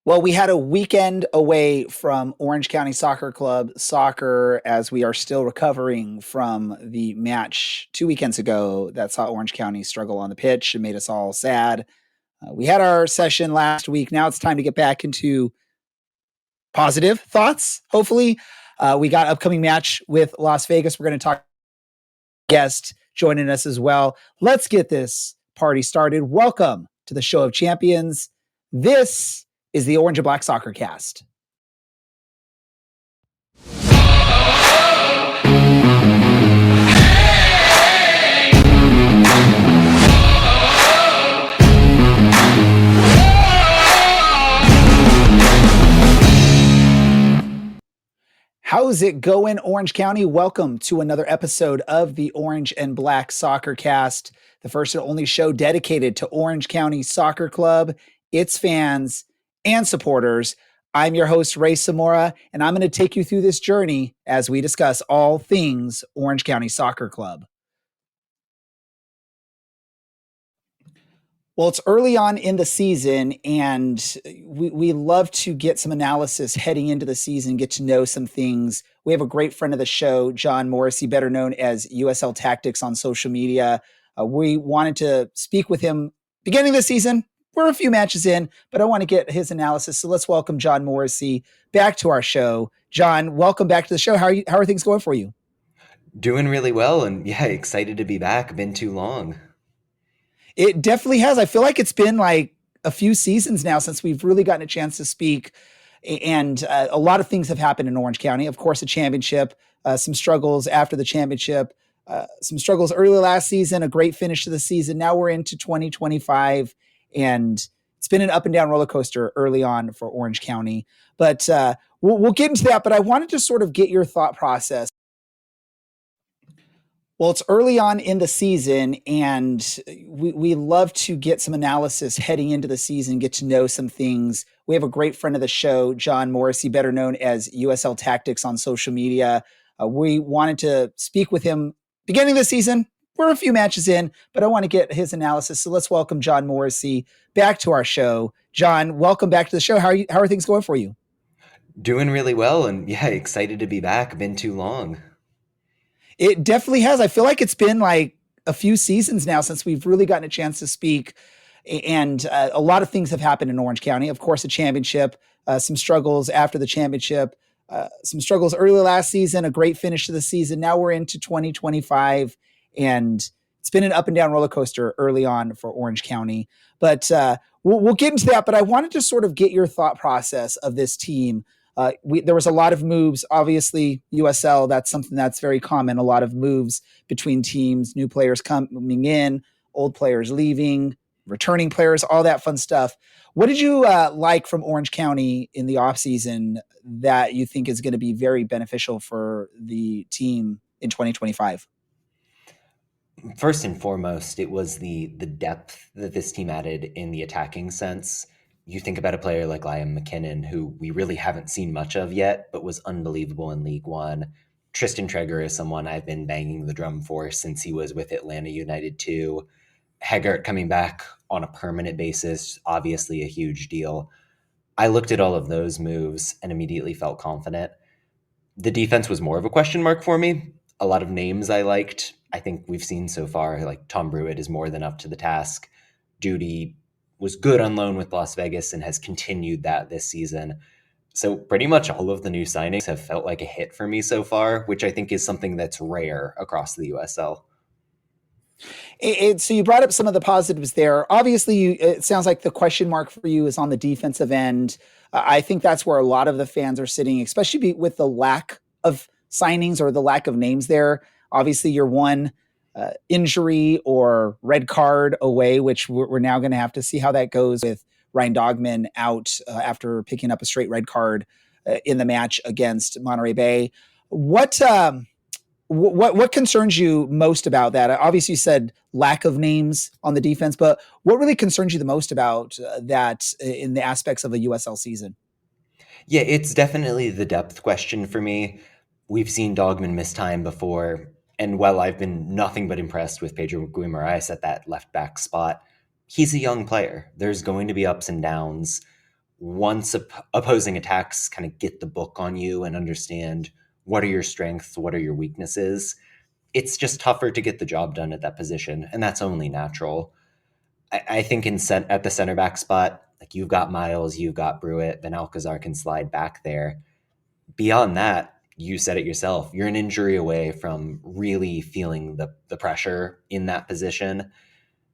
Well, we had a weekend away from Orange County Soccer Club soccer as we are still recovering from the match 2 weekends ago that saw Orange County struggle on the pitch and made us all sad. We had our session last week. Now it's time to get back into positive thoughts, hopefully. We got upcoming match with Las Vegas. We're going to talk guest joining us as well. Let's get this party started. Welcome to the Show of Champions. This is the Orange and Black Soccer Cast. How's it going, Orange County? Welcome to another episode of the Orange and Black Soccer Cast, the first and only show dedicated to Orange County Soccer Club, its fans, and supporters. I'm your host, Ray Zamora, and I'm going to take you through this journey as we discuss all things Orange County Soccer Club. Well, it's early on in the season, and we love to get some analysis heading into the season, get to know some things. We have a great friend of the show, John Morrissey, better known as USL Tactics on social media. We wanted to speak with him beginning of the season. We're a few matches in, but I want to get his analysis. So let's welcome John Morrissey back to our show. John, welcome back to the show. How are things going for you? Doing really well, and yeah, excited to be back. Been too long. It definitely has. I feel like it's been like a few seasons now since we've really gotten a chance to speak. And a lot of things have happened in Orange County. Of course, a championship, some struggles after the championship, some struggles early last season, a great finish to the season. Now we're into 2025, and it's been an up and down roller coaster early on for Orange County. But we'll get into that. But I wanted to sort of get your thought process. Well, it's early on in the season, and we love to get some analysis heading into the season, get to know some things. We have a great friend of the show, John Morrissey, better known as USL Tactics on social media. We wanted to speak with him beginning of the season. We're a few matches in, but I want to get his analysis. So let's welcome John Morrissey back to our show. John, welcome back to the show. How are things going for you? Doing really well, and yeah, excited to be back. Been too long. It definitely has. I feel like it's been like a few seasons now since we've really gotten a chance to speak. And a lot of things have happened in Orange County. Of course, a championship, some struggles after the championship, some struggles early last season, a great finish to the season. Now we're into 2025, and it's been an up and down roller coaster early on for Orange County. But we'll get into that. But I wanted to sort of get your thought process of this team. There was a lot of moves. Obviously, USL, that's something that's very common. A lot of moves between teams, new players coming in, old players leaving, returning players, all that fun stuff. What did you like from Orange County in the offseason that you think is going to be very beneficial for the team in 2025? First and foremost, it was the depth that this team added in the attacking sense. You think about a player like Liam McKinnon, who we really haven't seen much of yet, but was unbelievable in League One. Tristan Treger is someone I've been banging the drum for since he was with Atlanta United too. Haggart coming back on a permanent basis, obviously a huge deal. I looked at all of those moves and immediately felt confident. The defense was more of a question mark for me. A lot of names I liked. I think we've seen so far, like Tom Brewitt is more than up to the task. Duty was good on loan with Las Vegas and has continued that this season. So pretty much all of the new signings have felt like a hit for me so far, which I think is something that's rare across the USL. So you brought up some of the positives there. Obviously, it sounds like the question mark for you is on the defensive end. I think that's where a lot of the fans are sitting, especially with the lack of signings or the lack of names there. Obviously, you're one injury or red card away, which we're now going to have to see how that goes with Ryan Dogman out after picking up a straight red card in the match against Monterey Bay. What concerns you most about that? Obviously, you said lack of names on the defense, but what really concerns you the most about that in the aspects of a USL season? Yeah, it's definitely the depth question for me. We've seen Dogman miss time before, and while I've been nothing but impressed with Pedro Guimaraes at that left back spot, he's a young player. There's going to be ups and downs. once opposing attacks kind of get the book on you and understand what are your strengths, what are your weaknesses, it's just tougher to get the job done at that position, and that's only natural. I think at the center back spot, like you've got Miles, you've got Brewitt, then Alcazar can slide back there. Beyond that, you said it yourself, you're an injury away from really feeling the pressure in that position.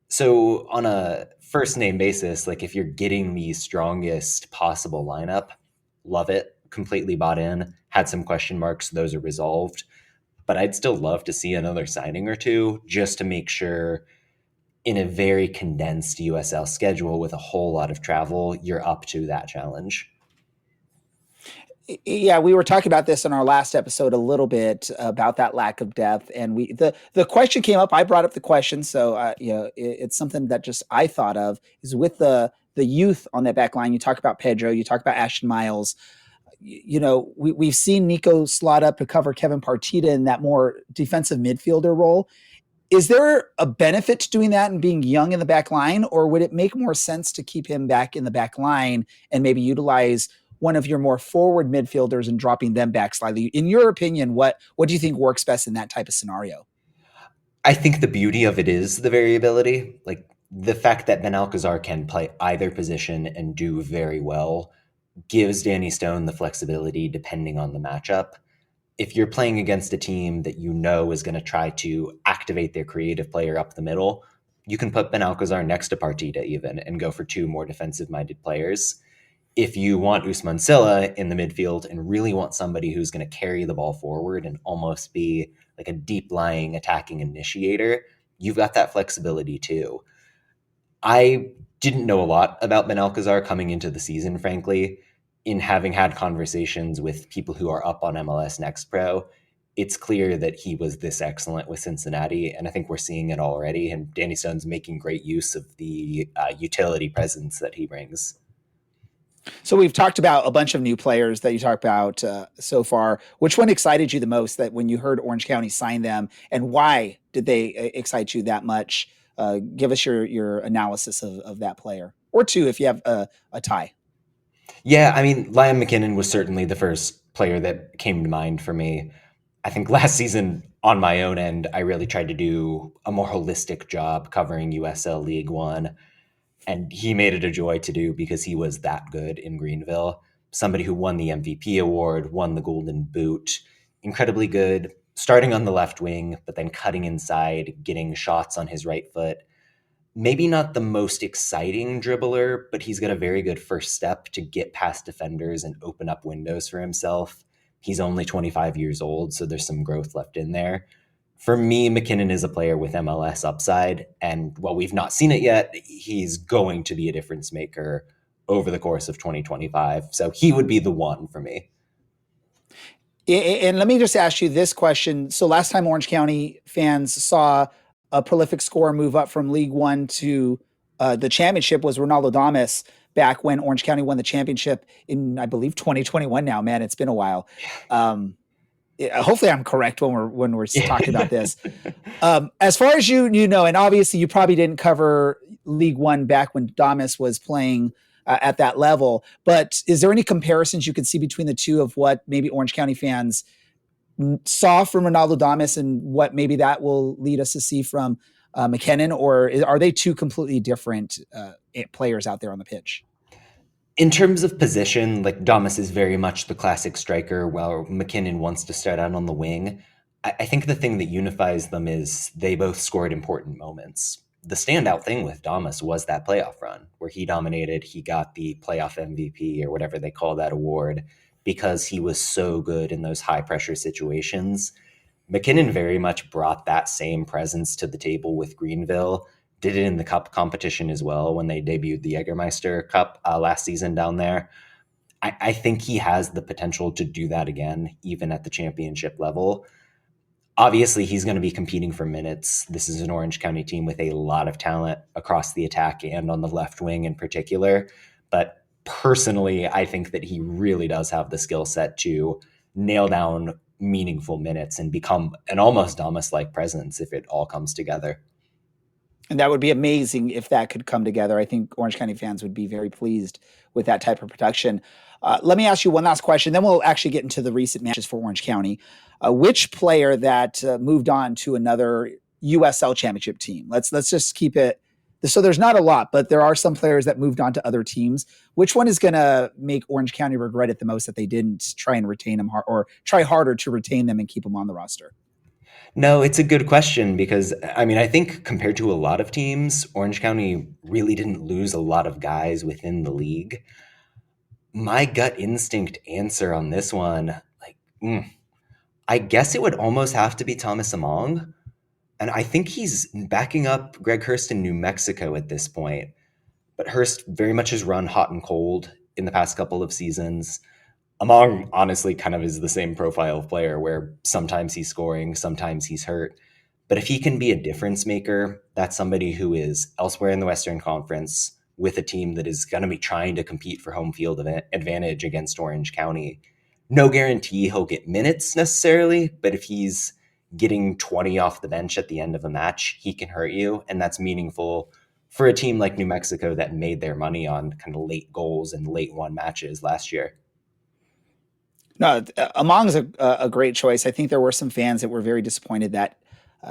So on a first name basis, like if you're getting the strongest possible lineup, love it, completely bought in. Had some question marks, those are resolved. But I'd still love to see another signing or two just to make sure in a very condensed USL schedule with a whole lot of travel, you're up to that challenge. Yeah, we were talking about this in our last episode a little bit about that lack of depth, and the question came up. I brought up the question, so it's something that just I thought of is with the youth on that back line. You talk about Pedro, you talk about Ashton Miles. We've seen Nico slot up to cover Kevin Partita in that more defensive midfielder role. Is there a benefit to doing that and being young in the back line, or would it make more sense to keep him back in the back line and maybe utilize one of your more forward midfielders and dropping them back slightly? In your opinion, what do you think works best in that type of scenario? I think the beauty of it is the variability. Like the fact that Ben Alcazar can play either position and do very well gives Danny Stone the flexibility depending on the matchup. If you're playing against a team that you know is going to try to activate their creative player up the middle, you can put Ben Alcazar next to Partita even and go for two more defensive-minded players. If you want Usman Silla in the midfield and really want somebody who's going to carry the ball forward and almost be like a deep-lying attacking initiator, you've got that flexibility too. I didn't know a lot about Ben Alcazar coming into the season, frankly. In having had conversations with people who are up on MLS Next Pro, it's clear that he was this excellent with Cincinnati, and I think we're seeing it already. And Danny Stone's making great use of the utility presence that he brings. So we've talked about a bunch of new players that you talked about so far. Which one excited you the most that when you heard Orange County sign them, and why did they excite you that much? Give us your analysis of that player, or two if you have a tie. Yeah, I mean, Liam McKinnon was certainly the first player that came to mind for me. I think last season, on my own end, I really tried to do a more holistic job covering USL League One. And he made it a joy to do because he was that good in Greenville. Somebody who won the MVP award, won the Golden Boot, incredibly good, starting on the left wing, but then cutting inside, getting shots on his right foot. Maybe not the most exciting dribbler, but he's got a very good first step to get past defenders and open up windows for himself. He's only 25 years old, so there's some growth left in there. For me, McKinnon is a player with MLS upside, and while we've not seen it yet, he's going to be a difference maker over the course of 2025. So he would be the one for me. And let me just ask you this question. So last time Orange County fans saw a prolific scorer move up from League One to the championship was Ronaldo Damas back when Orange County won the championship in, I believe, 2021 now. Man, it's been a while. Hopefully I'm correct when we're talking about this. As far as you know, and obviously you probably didn't cover League One back when Damas was playing at that level, but is there any comparisons you could see between the two of what maybe Orange County fans saw from Ronaldo Damas and what maybe that will lead us to see from McKinnon, or are they two completely different players out there on the pitch? In terms of position, like Damas is very much the classic striker, while McKinnon wants to start out on the wing. I think the thing that unifies them is they both scored important moments. The standout thing with Damas was that playoff run where he dominated. He got the playoff MVP or whatever they call that award because he was so good in those high pressure situations. McKinnon very much brought that same presence to the table with Greenville, did it in the cup competition as well when they debuted the Jägermeister Cup last season down there. I think he has the potential to do that again, even at the championship level. Obviously, he's going to be competing for minutes. This is an Orange County team with a lot of talent across the attack and on the left wing in particular. But personally, I think that he really does have the skill set to nail down meaningful minutes and become an almost Damas-like presence if it all comes together. And that would be amazing if that could come together. I think Orange County fans would be very pleased with that type of production. Let me ask you one last question, then we'll actually get into the recent matches for Orange County. Which player that moved on to another USL championship team? Let's just keep it. So there's not a lot, but there are some players that moved on to other teams. Which one is going to make Orange County regret it the most that they didn't try and retain them or try harder to retain them and keep them on the roster? No, it's a good question because I mean, I think compared to a lot of teams, Orange County really didn't lose a lot of guys within the league. My gut instinct answer on this one, like, I guess it would almost have to be Thomas Among. And I think he's backing up Greg Hurst in New Mexico at this point. But Hurst very much has run hot and cold in the past couple of seasons. Among honestly kind of is the same profile of player where sometimes he's scoring, sometimes he's hurt. But if he can be a difference maker, that's somebody who is elsewhere in the Western Conference with a team that is going to be trying to compete for home field advantage against Orange County. No guarantee he'll get minutes necessarily, but if he's getting 20 off the bench at the end of a match, he can hurt you. And that's meaningful for a team like New Mexico that made their money on kind of late goals and late won matches last year. No, Among's a great choice. I think there were some fans that were very disappointed that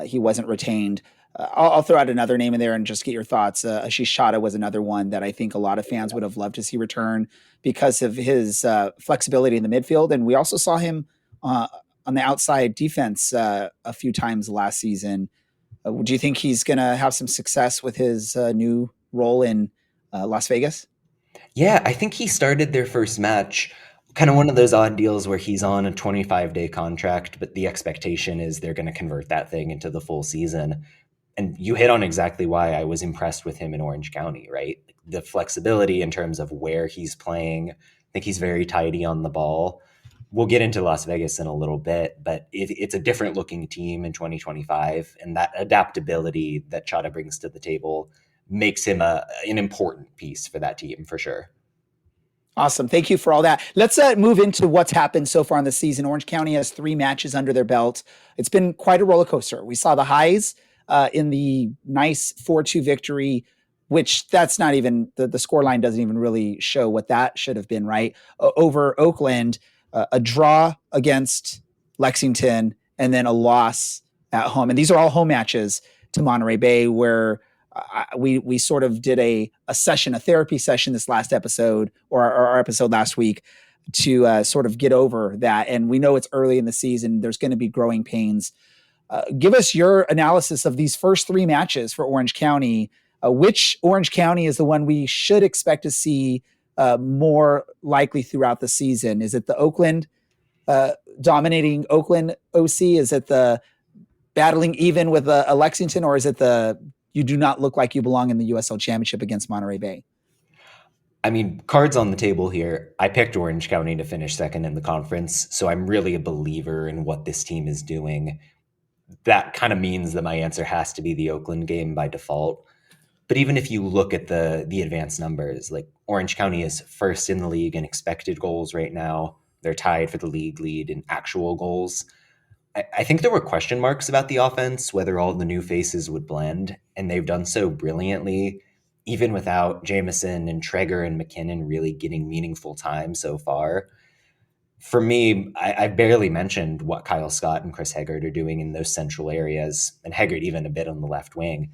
he wasn't retained. I'll throw out another name in there and just get your thoughts. Ashish Chadha was another one that I think a lot of fans would have loved to see return because of his flexibility in the midfield. And we also saw him on the outside defense a few times last season. Do you think he's going to have some success with his new role in Las Vegas? Yeah, I think he started their first match. Kind of one of those odd deals where he's on a 25-day contract, but the expectation is they're going to convert that thing into the full season. And you hit on exactly why I was impressed with him in Orange County, right? The flexibility in terms of where he's playing. I think he's very tidy on the ball. We'll get into Las Vegas in a little bit, but it's a different looking team in 2025. And that adaptability that Chadha brings to the table makes him an important piece for that team for sure. Awesome. Thank you for all that. Let's move into what's happened so far in the season. Orange County has 3 matches under their belt. It's been quite a roller coaster. We saw the highs in the nice 4-2 victory, which that's not even, the score line doesn't even really show what that should have been, right? Over Oakland, a draw against Lexington, and then a loss at home. And these are all home matches to Monterey Bay, where we sort of did a session, a therapy session this last episode or our episode last week to sort of get over that. And we know it's early in the season. There's going to be growing pains. Give us your analysis of these first 3 matches for Orange County. Which Orange County is the one we should expect to see more likely throughout the season? Is it the Oakland dominating Oakland OC? Is it the battling even with a Lexington, or is it the you do not look like you belong in the USL Championship against Monterey Bay? I mean, cards on the table here. I picked Orange County to finish second in the conference, so I'm really a believer in what this team is doing. That kind of means that my answer has to be the Oakland game by default. But even if you look at the advanced numbers, like Orange County is first in the league in expected goals right now. They're tied for the league lead in actual goals. I think there were question marks about the offense, whether all the new faces would blend, and they've done so brilliantly, even without Jameson and Traeger and McKinnon really getting meaningful time so far. For me, I barely mentioned what Kyle Scott and Chris Heggard are doing in those central areas, and Heggard even a bit on the left wing.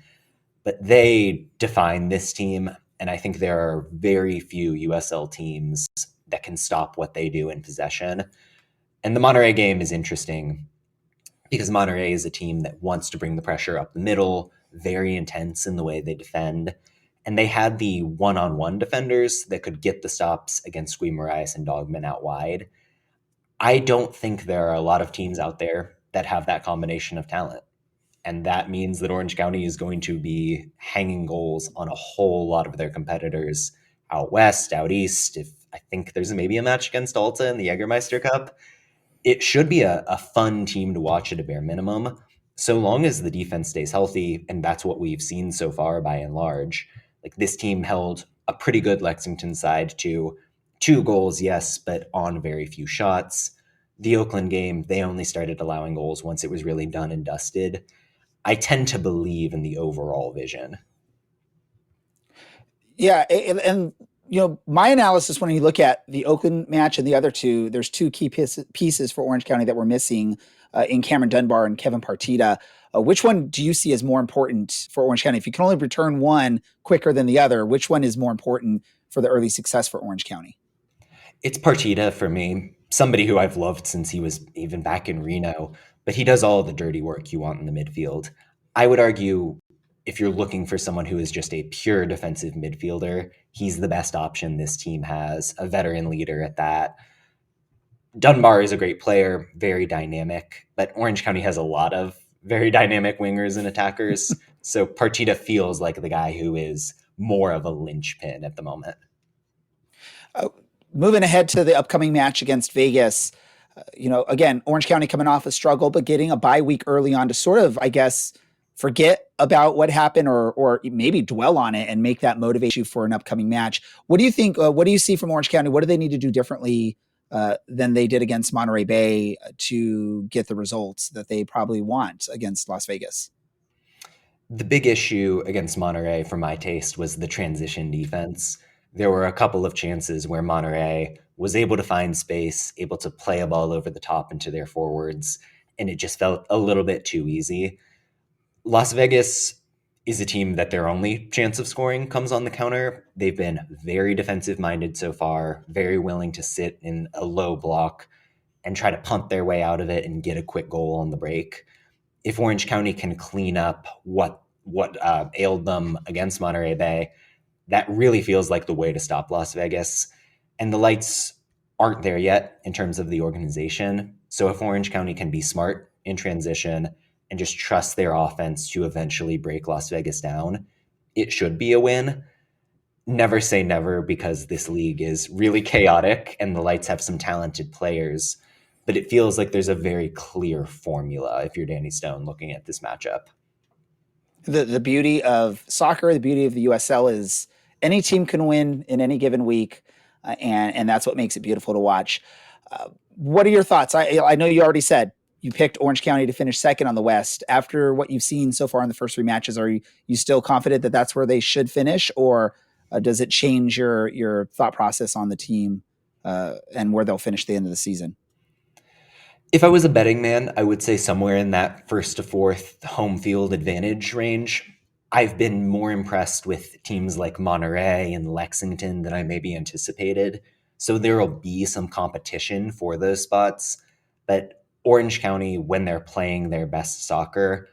But they define this team, and I think there are very few USL teams that can stop what they do in possession. And the Monterey game is interesting because Monterey is a team that wants to bring the pressure up the middle, very intense in the way they defend. And they had the one-on-one defenders that could get the stops against Squee Moraes and Dogman out wide. I don't think there are a lot of teams out there that have that combination of talent. And that means that Orange County is going to be hanging goals on a whole lot of their competitors out west, out east. If I think there's maybe a match against Alta in the Jägermeister Cup, it should be a fun team to watch at a bare minimum, so long as the defense stays healthy, and that's what we've seen so far by and large. Like this team held a pretty good Lexington side to 2 goals, yes, but on very few shots. The Oakland game, they only started allowing goals once it was really done and dusted. I tend to believe in the overall vision. Yeah, and my analysis when you look at the Oakland match and the other two, there's two key pieces for Orange County that were missing in Cameron Dunbar and Kevin Partita. Which one do you see as more important for Orange County? If you can only return one quicker than the other, which one is more important for the early success for Orange County? It's Partita for me, somebody who I've loved since he was even back in Reno, but he does all the dirty work you want in the midfield. I would argue if you're looking for someone who is just a pure defensive midfielder, he's the best option this team has, a veteran leader at that. Dunbar is a great player, very dynamic, but Orange County has a lot of very dynamic wingers and attackers. So Partita feels like the guy who is more of a linchpin at the moment. Moving ahead to the upcoming match against Vegas, again, Orange County coming off a struggle, but getting a bye week early on to sort of, I guess, forget about what happened or maybe dwell on it and make that motivate you for an upcoming match. What do you think? What do you see from Orange County? What do they need to do differently than they did against Monterey Bay to get the results that they probably want against Las Vegas? The big issue against Monterey, for my taste, was the transition defense. There were a couple of chances where Monterey was able to find space, able to play a ball over the top into their forwards, and it just felt a little bit too easy. Las Vegas is a team that their only chance of scoring comes on the counter. They've been very defensive minded so far, very willing to sit in a low block and try to punt their way out of it and get a quick goal on the break. If Orange County can clean up what ailed them against Monterey Bay, that really feels like the way to stop Las Vegas. And the lights aren't there yet in terms of the organization. So if Orange County can be smart in transition and just trust their offense to eventually break Las Vegas down, it should be a win. Never say never, because this league is really chaotic and the Lights have some talented players, but it feels like there's a very clear formula if you're Danny Stone looking at this matchup. The beauty of soccer, the beauty of the USL is any team can win in any given week, and that's what makes it beautiful to watch. What are your thoughts? I know you already said you picked Orange County to finish second on the West. After what you've seen so far in the first three matches, are you still confident that that's where they should finish, or does it change your thought process on the team and where they'll finish the end of the season? If I was a betting man, I would say somewhere in that first to fourth home field advantage range. I've been more impressed with teams like Monterey and Lexington than I maybe anticipated. So there will be some competition for those spots. But Orange County, when they're playing their best soccer,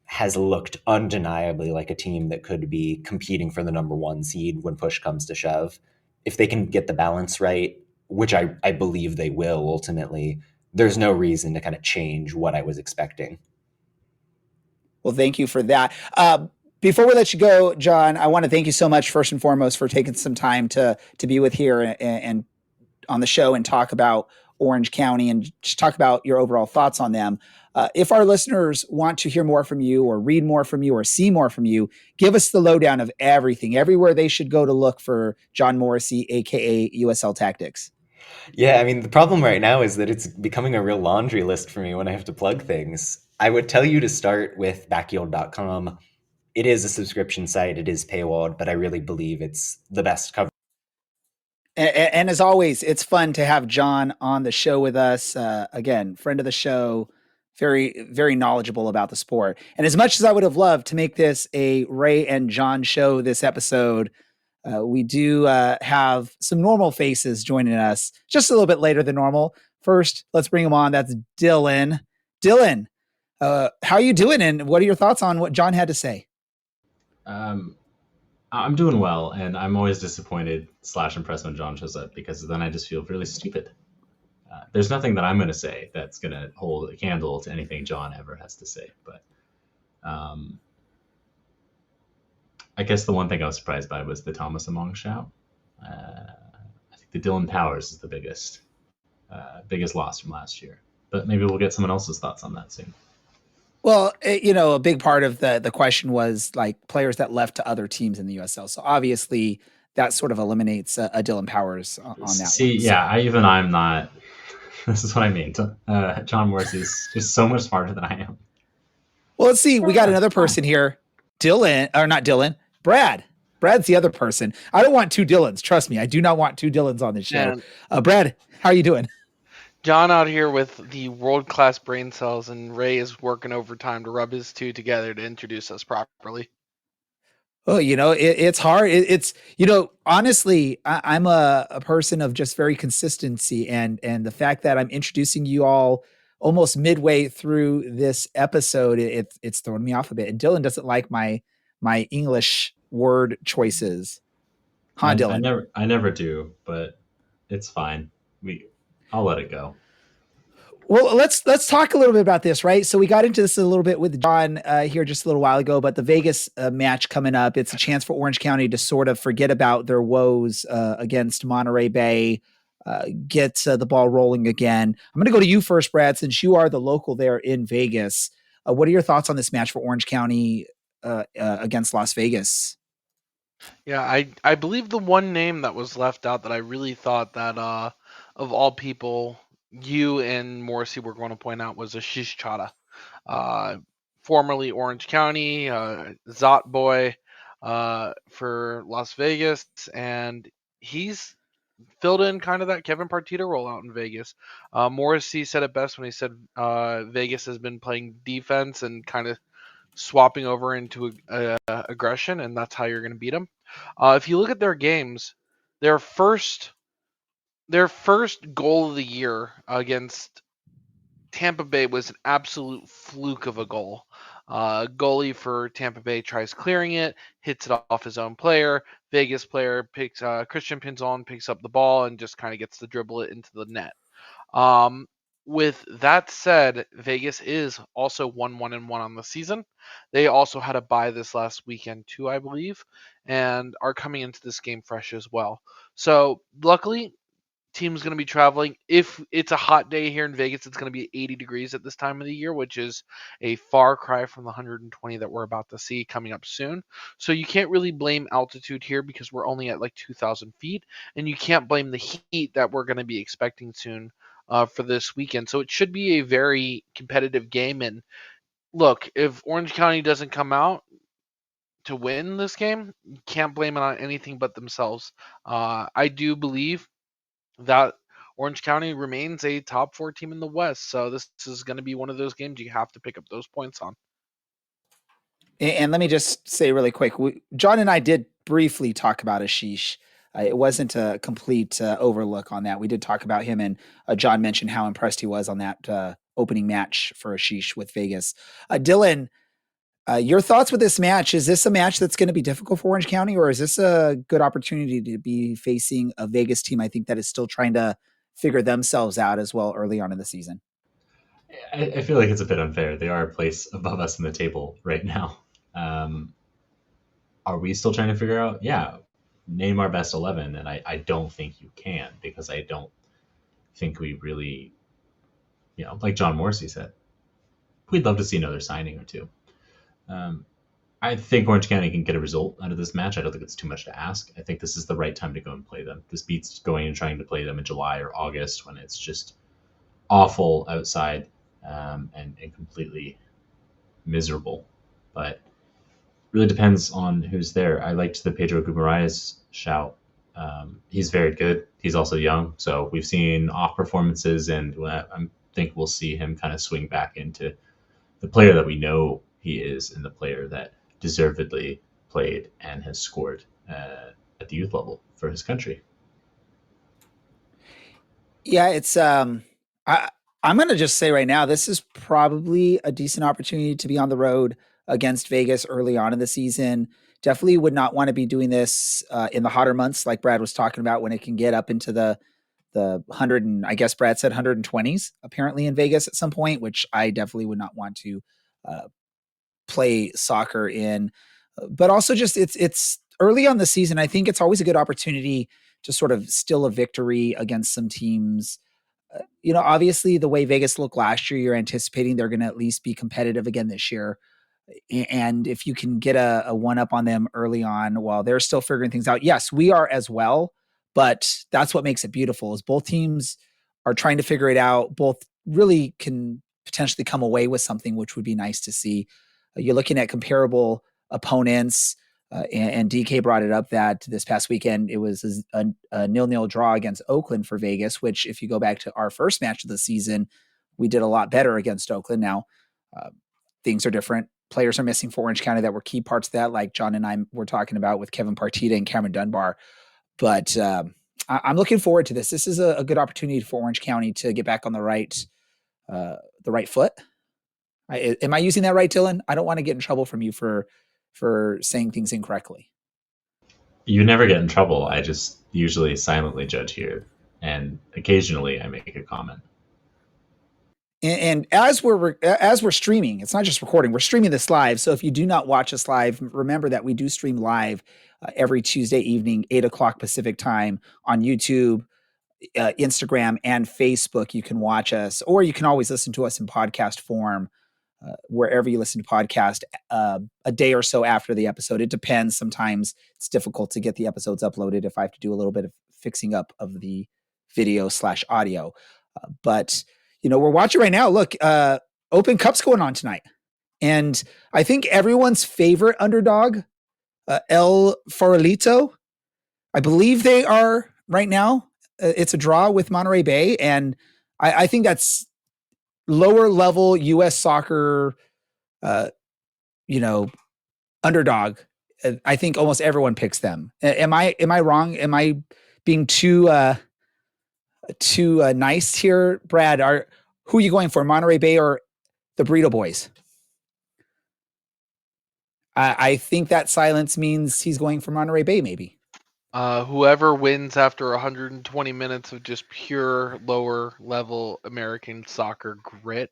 has looked undeniably like a team that could be competing for the number one seed when push comes to shove. If they can get the balance right, which I believe they will ultimately, there's no reason to kind of change what I was expecting. Well, thank you for that. Before we let you go, John, I want to thank you so much, first and foremost, for taking some time to be with here and on the show and talk about Orange County and just talk about your overall thoughts on them. If our listeners want to hear more from you or read more from you or see more from you, give us the lowdown of everything, everywhere they should go to look for John Morrissey, aka USL Tactics. Yeah, I mean, the problem right now is that it's becoming a real laundry list for me when I have to plug things. I would tell you to start with backyard.com. It is a subscription site. It is paywalled, but I really believe it's the best cover. And as always, it's fun to have John on the show with us. Again, friend of the show, very, very knowledgeable about the sport. And as much as I would have loved to make this a Ray and John show this episode, we do have some normal faces joining us just a little bit later than normal. First, let's bring him on. That's Dylan. Dylan, how are you doing? And what are your thoughts on what John had to say? I'm doing well, and I'm always disappointed / impressed when John shows up, because then I just feel really stupid. There's nothing that I'm going to say that's going to hold a candle to anything John ever has to say. But I guess the one thing I was surprised by was the Thomas Among shout. I think the Dylan Powers is the biggest loss from last year. But maybe we'll get someone else's thoughts on that soon. Well, a big part of the question was like players that left to other teams in the USL. So obviously that sort of eliminates a Dylan Powers on that. See, one. Yeah, I'm not. This is what I mean. John Morrissey is just so much smarter than I am. Well, let's see. We got another person here. Dylan, or not Dylan, Brad. Brad's the other person. I don't want two Dylans. Trust me. I do not want two Dylans on this show. Brad, how are you doing? John out here with the world-class brain cells, and Ray is working overtime to rub his two together to introduce us properly. Oh, it's hard. It's, honestly, I'm a person of just very consistency, and the fact that I'm introducing you all almost midway through this episode, it's throwing me off a bit. And Dylan doesn't like my English word choices. Huh, Dylan? I never do, but it's fine. I'll let it go. Well, let's talk a little bit about this, right? So we got into this a little bit with John here just a little while ago, but the Vegas match coming up, it's a chance for Orange County to sort of forget about their woes against Monterey Bay, get the ball rolling again. I'm going to go to you first, Brad, since you are the local there in Vegas. What are your thoughts on this match for Orange County against Las Vegas? Yeah, I believe the one name that was left out that I really thought that of all people, you and Morrissey were going to point out was Ashish Chadha, formerly Orange County, Zot boy for Las Vegas, and he's filled in kind of that Kevin Partita role out in Vegas. Morrissey said it best when he said Vegas has been playing defense and kind of swapping over into aggression, and that's how you're going to beat them. If you look at their games, their first goal of the year against Tampa Bay was an absolute fluke of a goal. Goalie for Tampa Bay tries clearing it, hits it off his own player. Vegas player picks Christian Pinzon picks up the ball and just kind of gets to dribble it into the net. With that said, Vegas is also 1-1-1 on the season. They also had a bye this last weekend too, I believe, and are coming into this game fresh as well. So luckily, team's going to be traveling. If it's a hot day here in Vegas, it's going to be 80 degrees at this time of the year, which is a far cry from the 120 that we're about to see coming up soon. So you can't really blame altitude here because we're only at like 2,000 feet, and you can't blame the heat that we're going to be expecting soon for this weekend. So it should be a very competitive game. And look, if Orange County doesn't come out to win this game, you can't blame it on anything but themselves. I do believe that Orange County remains a top 4 team in the West. So this is going to be one of those games you have to pick up those points on. And let me just say really quick, John and I did briefly talk about Ashish. It wasn't a complete overlook on that. We did talk about him, and John mentioned how impressed he was on that opening match for Ashish with Vegas. Dylan, your thoughts with this match? Is this a match that's going to be difficult for Orange County, or is this a good opportunity to be facing a Vegas team, I think, that is still trying to figure themselves out as well early on in the season? I feel like it's a bit unfair. They are a place above us in the table right now. Are we still trying to figure out? Yeah, name our best 11, and I don't think you can, because I don't think we really, like John Morrissey said, we'd love to see another signing or two. I think Orange County can get a result out of this match. I don't think it's too much to ask. I think this is the right time to go and play them. This beats going and trying to play them in July or August when it's just awful outside and completely miserable. But really depends on who's there. I liked the Pedro Guimaraes shout. He's very good. He's also young, so we've seen off performances, and I think we'll see him kind of swing back into the player that we know he is, and the player that deservedly played and has scored at the youth level for his country. Yeah, it's I'm going to just say right now, this is probably a decent opportunity to be on the road against Vegas early on in the season. Definitely would not want to be doing this in the hotter months, like Brad was talking about, when it can get up into the 100, and I guess Brad said 120s apparently in Vegas at some point, which I definitely would not want to play soccer in. But also just it's early on the season. I think it's always a good opportunity to sort of steal a victory against some teams. Obviously the way Vegas looked last year, you're anticipating they're going to at least be competitive again this year. And if you can get a one up on them early on while they're still figuring things out, yes, we are as well. But that's what makes it beautiful, is both teams are trying to figure it out. Both really can potentially come away with something, which would be nice to see. You're looking at comparable opponents, and DK brought it up that this past weekend it was a 0-0 draw against Oakland for Vegas, which if you go back to our first match of the season, we did a lot better against Oakland. Now, things are different. Players are missing for Orange County that were key parts of that, like John and I were talking about with Kevin Partita and Cameron Dunbar. But I'm looking forward to this. This is a good opportunity for Orange County to get back on the right foot. Am I using that right, Dylan? I don't want to get in trouble from you for saying things incorrectly. You never get in trouble. I just usually silently judge here, and occasionally I make a comment. And as we're streaming, it's not just recording. We're streaming this live. So if you do not watch us live, remember that we do stream live every Tuesday evening, 8:00 Pacific time on YouTube, Instagram, and Facebook. You can watch us, or you can always listen to us in podcast form wherever you listen to podcast a day or so after the episode. It depends. Sometimes it's difficult to get the episodes uploaded if I have to do a little bit of fixing up of the video/audio. But we're watching right now. Look, Open Cup's going on tonight. And I think everyone's favorite underdog, El Farolito, I believe they are right now. It's a draw with Monterey Bay. And I think that's lower level U.S. soccer, underdog. I think almost everyone picks them. Am I wrong? Am I being too nice here, Brad? Who are you going for, Monterey Bay or the Burrito Boys? I think that silence means he's going for Monterey Bay, maybe. Whoever wins after 120 minutes of just pure lower level American soccer grit.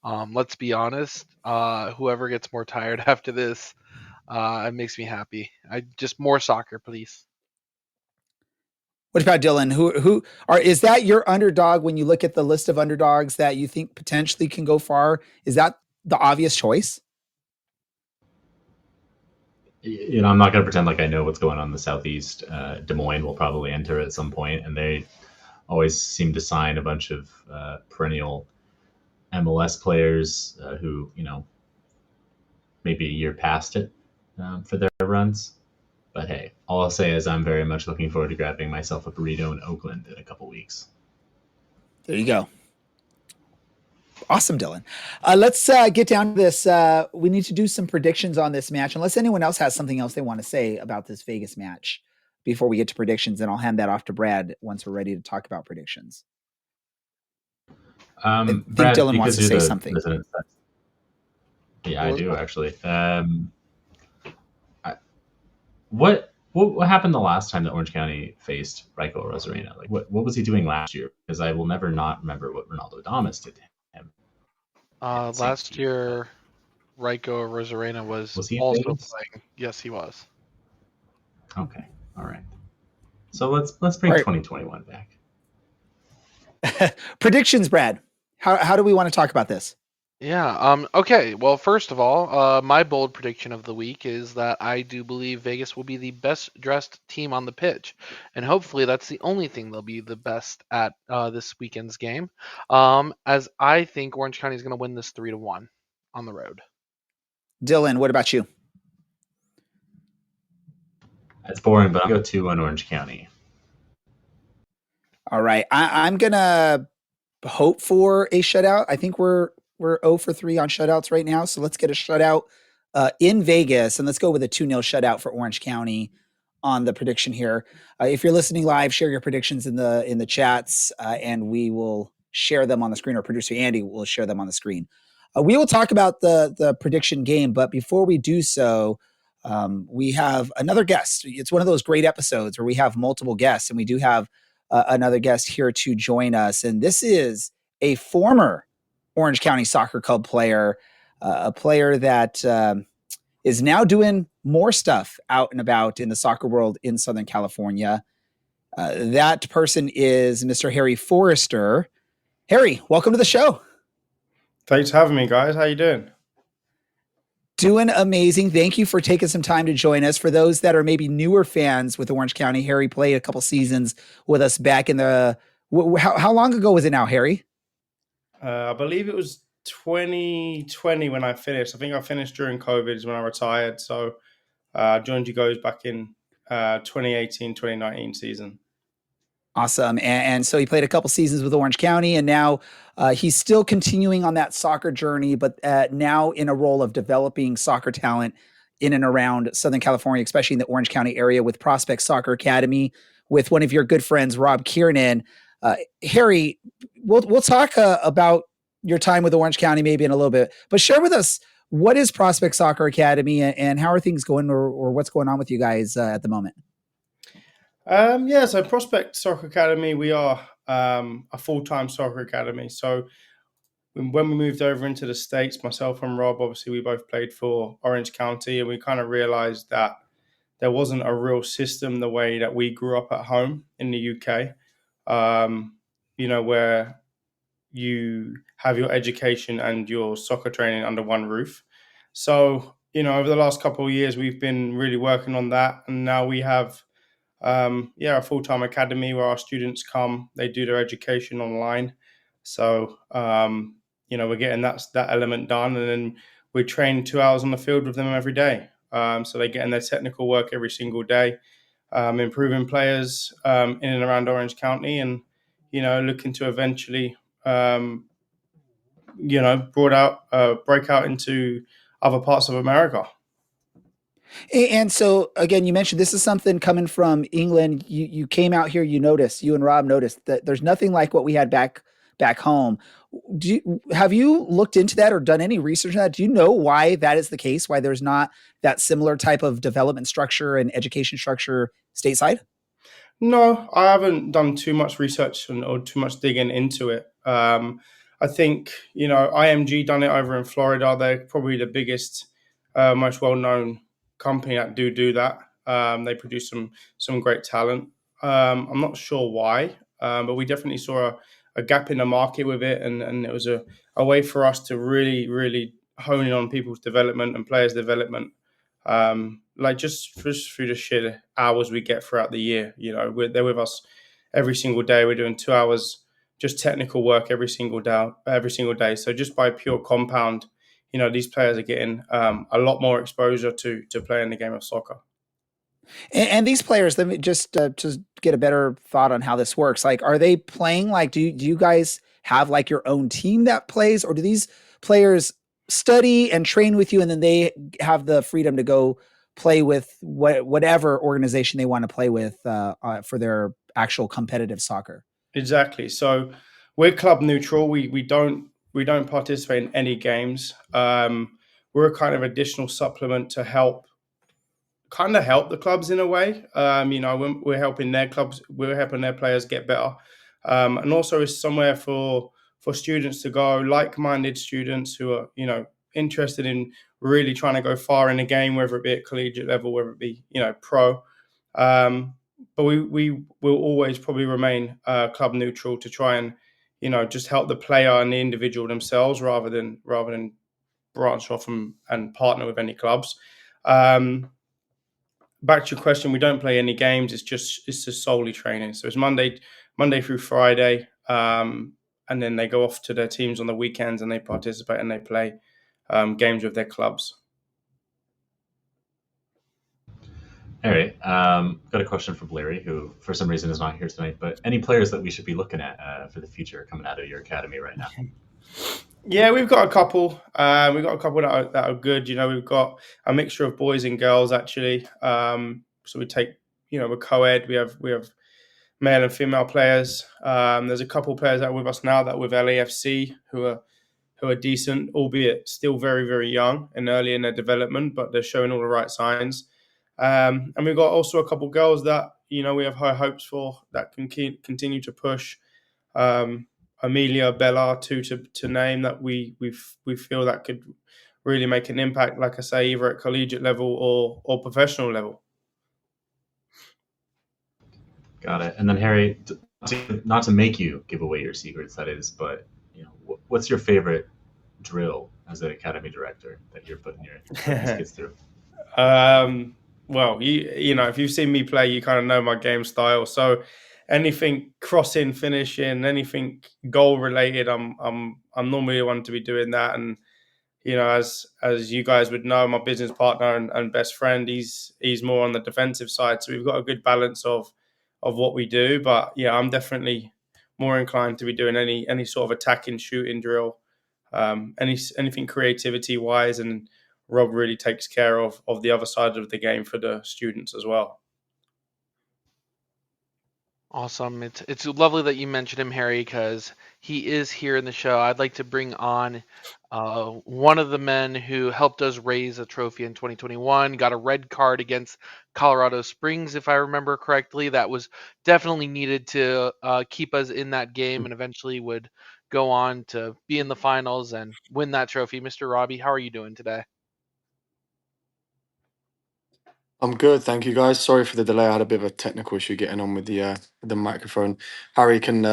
Let's be honest. Whoever gets more tired after this, it makes me happy. Just more soccer, please. What about Dylan? Is that your underdog when you look at the list of underdogs that you think potentially can go far? Is that the obvious choice? I'm not going to pretend like I know what's going on in the Southeast. Des Moines will probably enter at some point, and they always seem to sign a bunch of perennial MLS players who, maybe a year past it for their runs. But hey, all I'll say is I'm very much looking forward to grabbing myself a burrito in Oakland in a couple weeks. There you go. Awesome, Dylan. Let's get down to this. We need to do some predictions on this match, unless anyone else has something else they want to say about this Vegas match before we get to predictions. And I'll hand that off to Brad once we're ready to talk about predictions. Brad, Dylan wants to say something. Yeah, I do actually. What happened the last time that Orange County faced Rico Rosarena? Like, what was he doing last year? Because I will never not remember what Ronaldo Damas did to him. Last year, Rico Rosarena was he also playing. Yes, he was. Okay, all right. So let's bring 2021 back. Predictions, Brad. How do we want to talk about this? Yeah. Okay. Well, first of all, my bold prediction of the week is that I do believe Vegas will be the best dressed team on the pitch, and hopefully that's the only thing they'll be the best at this weekend's game. As I think Orange County is going to win this 3-1 on the road. Dylan, what about you? That's boring, but I'll go 2-1 Orange County. All right. I'm gonna hope for a shutout. I think we're 0 for 3 on shutouts right now. So let's get a shutout in Vegas, and let's go with a 2-0 shutout for Orange County on the prediction here. If you're listening live, share your predictions in the chats, and we will share them on the screen, or producer Andy will share them on the screen. We will talk about the prediction game, but before we do so, we have another guest. It's one of those great episodes where we have multiple guests, and we do have another guest here to join us. And this is a former Orange County Soccer Club player, a player that is now doing more stuff out and about in the soccer world in Southern California. That person is Mr. Harry Forrester. Harry, welcome to the show. Thanks for having me, guys. How you doing? Doing amazing. Thank you for taking some time to join us. For those that are maybe newer fans with Orange County, Harry played a couple seasons with us back in the... How long ago was it now, Harry? I believe it was 2020 when I finished. I think I finished during COVID is when I retired. So joined you guys back in 2018, 2019 season. Awesome. And so he played a couple seasons with Orange County, and now he's still continuing on that soccer journey, but now in a role of developing soccer talent in and around Southern California, especially in the Orange County area with Prospect Soccer Academy with one of your good friends, Rob Kiernan. Harry, we'll talk about your time with Orange County maybe in a little bit, but share with us, what is Prospect Soccer Academy and how are things going, or what's going on with you guys at the moment? So Prospect Soccer Academy, we are a full-time soccer academy. So when we moved over into the States, myself and Rob, obviously we both played for Orange County, and we kind of realized that there wasn't a real system the way that we grew up at home in the UK, where you have your education and your soccer training under one roof. So, over the last couple of years, we've been really working on that. And now we have a full-time academy where our students come, they do their education online. So, we're getting that element done, and then we train 2 hours on the field with them every day. So they're getting their technical work every single day, improving players in and around Orange County, and, looking to eventually, break out into other parts of America. And so again, you mentioned this is something coming from England. You came out here, you and Rob noticed that there's nothing like what we had back home. Have you looked into that or done any research on that? Do you know why that is the case? Why there's not that similar type of development structure and education structure stateside? No, I haven't done too much research or too much digging into it. I think, IMG done it over in Florida. They're probably the biggest, most well-known company that do that. They produce some great talent. I'm not sure why, but we definitely saw a gap in the market with it, and it was a way for us to really, really hone in on people's development and players' development. Just through the sheer hours we get throughout the year. They're with us every single day. We're doing 2 hours just technical work every single day. So just by pure compound, these players are getting a lot more exposure to playing the game of soccer. And these players, let me just get a better thought on how this works. Like, are they playing? Like, do you guys have like your own team that plays, or do these players study and train with you, and then they have the freedom to go play with whatever organization they want to play with for their actual competitive soccer? Exactly. So we're club neutral. We don't participate in any games. We're a kind of additional supplement to help the clubs in a way. We're helping their clubs, we're helping their players get better. And also it's somewhere for students to go, like-minded students who are, interested in really trying to go far in the game, whether it be at collegiate level, whether it be, pro. But we will always probably remain club neutral to try and, just help the player and the individual themselves rather than branch off and partner with any clubs. Back to your question, we don't play any games. It's just solely training. So it's Monday through Friday, and then they go off to their teams on the weekends and they participate and they play games with their clubs. Harry, got a question from Larry, who for some reason is not here tonight. But any players that we should be looking at for the future coming out of your academy right now? Yeah, we've got a couple. We've got a couple that are good. We've got a mixture of boys and girls actually. So we take, we're co-ed. We have male and female players. There's a couple players that are with us now that are with LAFC who are decent, albeit still very, very young and early in their development, but they're showing all the right signs. And we've got also a couple girls that, we have high hopes for that can continue to push. Amelia, Bella, two to name that we feel that could really make an impact, like I say, either at collegiate level or professional level. Got it. And then Harry, not to make you give away your secrets, that is, but what's your favorite drill as an academy director that you're putting these kids through? Well, if you've seen me play, you kind of know my game style. So anything crossing, finishing, anything goal related, I'm normally the one to be doing that. And as you guys would know, my business partner and best friend, he's more on the defensive side. So we've got a good balance of what we do. But yeah, I'm definitely more inclined to be doing any sort of attacking, shooting drill, anything creativity wise. And Rob really takes care of the other side of the game for the students as well. Awesome. It's lovely that you mentioned him, Harry, because he is here in the show. I'd like to bring on one of the men who helped us raise a trophy in 2021, got a red card against Colorado Springs, if I remember correctly. That was definitely needed to keep us in that game and eventually would go on to be in the finals and win that trophy. Mr. Robbie, how are you doing today? I'm good, thank you guys. Sorry for the delay. I had a bit of a technical issue getting on with the microphone. Harry can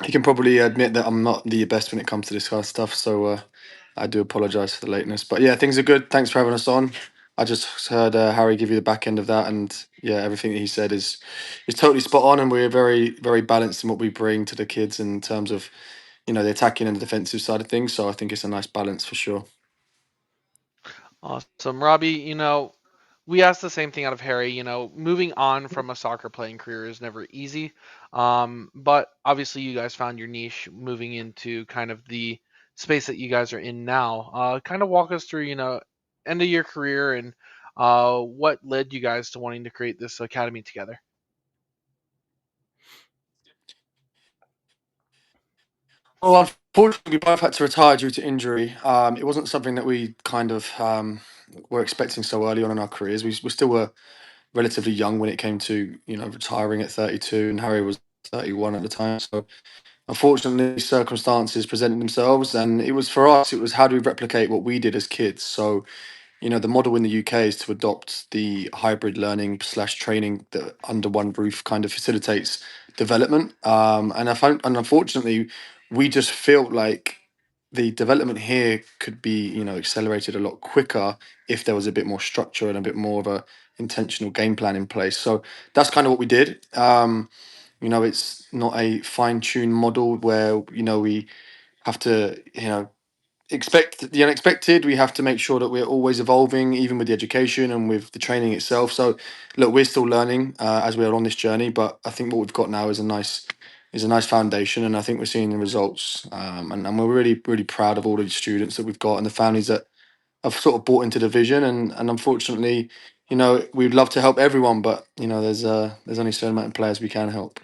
he can probably admit that I'm not the best when it comes to this kind of stuff, so I do apologise for the lateness. But yeah, things are good. Thanks for having us on. I just heard Harry give you the back end of that, and yeah, everything that he said is totally spot on, and we're very balanced in what we bring to the kids in terms of the attacking and the defensive side of things. So I think it's a nice balance for sure. Awesome. Robbie, we asked the same thing out of Harry. Moving on from a soccer playing career is never easy. But obviously, you guys found your niche moving into kind of the space that you guys are in now. Kind of walk us through, end of your career and what led you guys to wanting to create this academy together. Well, unfortunately, we both had to retire due to injury. It wasn't something that we kind of were expecting so early on in our careers. We still were relatively young when it came to retiring at 32, and Harry was 31 at the time. So unfortunately, circumstances presented themselves, and it was for us. It was how do we replicate what we did as kids? So the model in the UK is to adopt the hybrid learning slash training that under one roof kind of facilitates development. And unfortunately, we just felt like the development here could be, accelerated a lot quicker if there was a bit more structure and a bit more of a intentional game plan in place. So that's kind of what we did. It's not a fine-tuned model where, we have to, expect the unexpected. We have to make sure that we're always evolving, even with the education and with the training itself. So, look, we're still learning as we are on this journey. But I think what we've got now is a nice foundation, and I think we're seeing the results. And we're really proud of all of the students that we've got and the families that have sort of bought into the vision. And unfortunately, we'd love to help everyone, but there's only a certain amount of players we can help.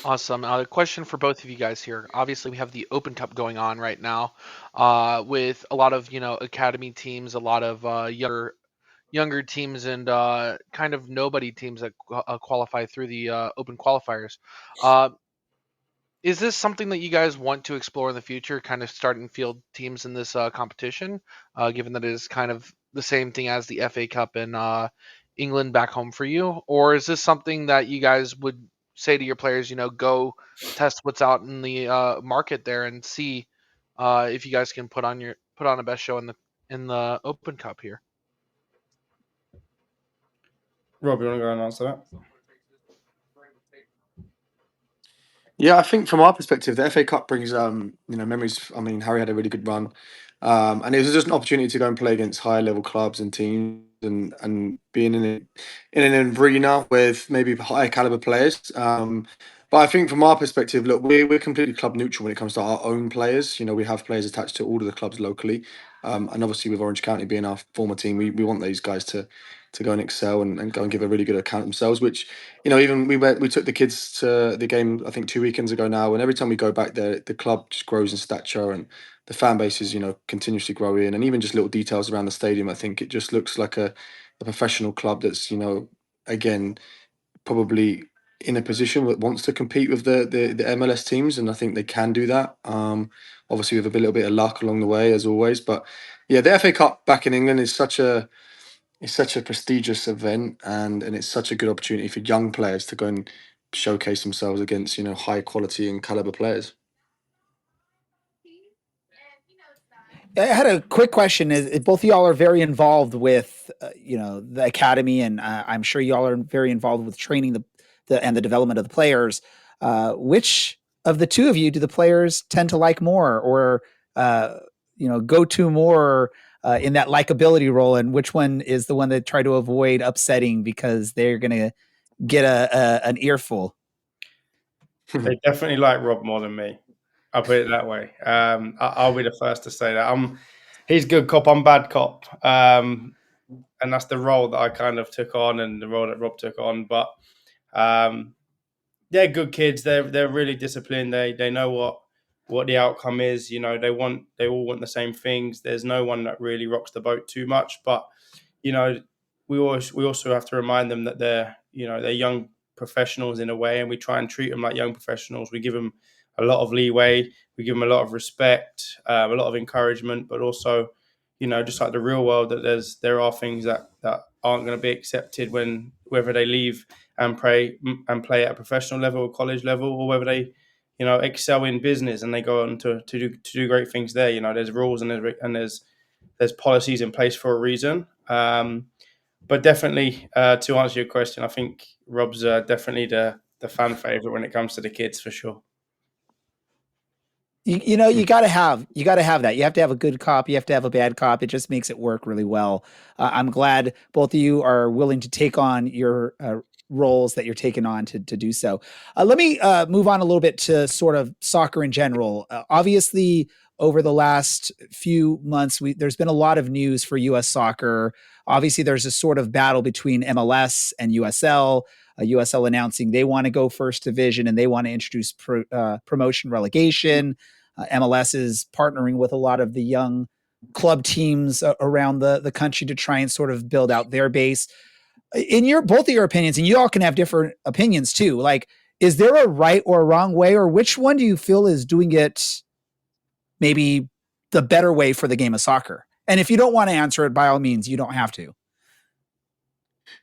Awesome. A question for both of you guys here. Obviously, we have the Open Cup going on right now, with a lot of academy teams, a lot of younger teams, and kind of nobody teams that qualify through the Open qualifiers. Uh, is this something that you guys want to explore in the future? Kind of start and field teams in this competition, given that it is kind of the same thing as the FA Cup in England back home for you, or is this something that you guys would say to your players, go test what's out in the market there and see if you guys can put on a best show in the Open Cup here? Rob, you want to go and answer that? Yeah, I think from our perspective, the FA Cup brings memories. I mean, Harry had a really good run, and it was just an opportunity to go and play against higher level clubs and teams, and being in an arena with maybe higher caliber players. But I think from our perspective, look, we're completely club neutral when it comes to our own players. We have players attached to all of the clubs locally, and obviously with Orange County being our former team, we want these guys to go and excel and go and give a really good account of themselves. Which even we took the kids to the game I think 2 weekends ago now, and every time we go back there, the club just grows in stature and the fan base is continuously growing, and even just little details around the stadium. I think it just looks like a professional club that's again probably in a position that wants to compete with the MLS teams, and I think they can do that. Obviously with a little bit of luck along the way as always, but yeah, the FA Cup back in England is such a prestigious event, and it's such a good opportunity for young players to go and showcase themselves against high quality and caliber players. I had a quick question. Both of y'all are very involved with, the academy, and I'm sure y'all are very involved with training and the development of the players. Which of the two of you do the players tend to like more, or go to more in that likability role, and which one is the one that try to avoid upsetting because they're going to get an earful? They definitely like Rob more than me. I'll put it that way. I'll be the first to say that. He's good cop, I'm bad cop. And that's the role that I kind of took on and the role that Rob took on. But they're good kids. They're really disciplined. They know what the outcome is. They all want the same things. There's no one that really rocks the boat too much. But we also have to remind them that they're young professionals in a way, and we try and treat them like young professionals. We give them a lot of leeway. We give them a lot of respect, a lot of encouragement, but also, just like the real world, that there are things that aren't going to be accepted whether they leave and play at a professional level or college level, or whether they, excel in business and they go on to do great things there. There's rules and there's policies in place for a reason. But definitely, to answer your question, I think Rob's definitely the fan favorite when it comes to the kids, for sure. You got to have that. You have to have a good cop. You have to have a bad cop. It just makes it work really well. I'm glad both of you are willing to take on your roles that you're taking on to do so. Let me move on a little bit to sort of soccer in general. Obviously, over the last few months, there's been a lot of news for U.S. soccer. Obviously, there's a sort of battle between MLS and USL. USL announcing they want to go first division and they want to introduce promotion relegation. MLS is partnering with a lot of the young club teams around the country to try and sort of build out their base. In both of your opinions, and you all can have different opinions too, like, is there a right or a wrong way, or which one do you feel is doing it maybe the better way for the game of soccer? And if you don't want to answer it, by all means, you don't have to.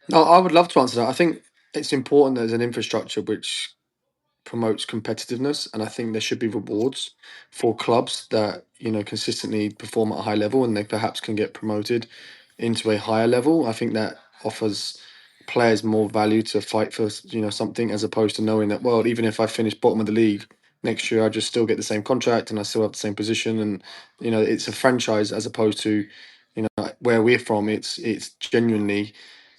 No, I would love to answer that. I think it's important there's an infrastructure which promotes competitiveness, and I think there should be rewards for clubs that consistently perform at a high level, and they perhaps can get promoted into a higher level. I think that offers players more value to fight for something, as opposed to knowing that, well, even if I finish bottom of the league next year, I just still get the same contract and I still have the same position, and it's a franchise, as opposed to where we're from. It's genuinely,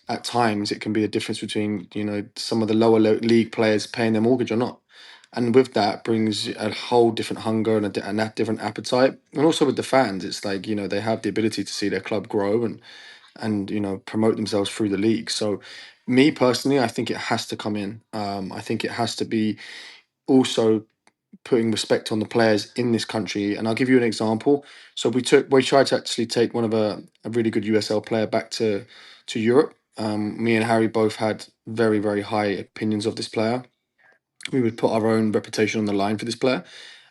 at times, it can be a difference between some of the lower league players paying their mortgage or not, and with that brings a whole different hunger and a different appetite. And also with the fans, it's like they have the ability to see their club grow and promote themselves through the league. So me personally, I think it has to come in. I think it has to be also putting respect on the players in this country. And I'll give you an example. So we tried to actually take one of a really good USL player back to Europe. Me and Harry both had very, very high opinions of this player. We would put our own reputation on the line for this player.